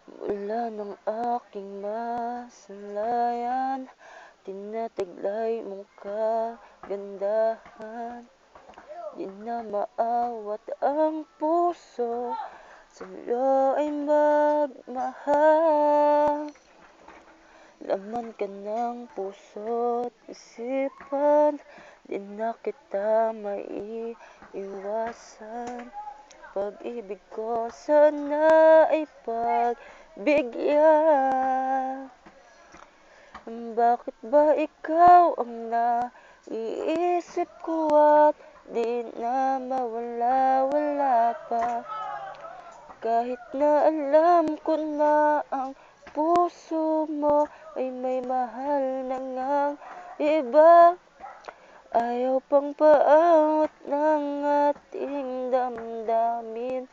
Mula ng aking masalayan, tinataglay mong kagandahan. Di na maawat ang puso, sa'yo ay magmahal. Laman ka ng puso't isipan, di na kita maiiwasan. Pag-ibig ko sana ay pagbigyan. Bakit ba ikaw ang naiisip ko at di na mawala-wala pa? Kahit na alam ko na ang puso mo ay may mahal na ngang iba, ayaw pang paawat ng ating damdamin.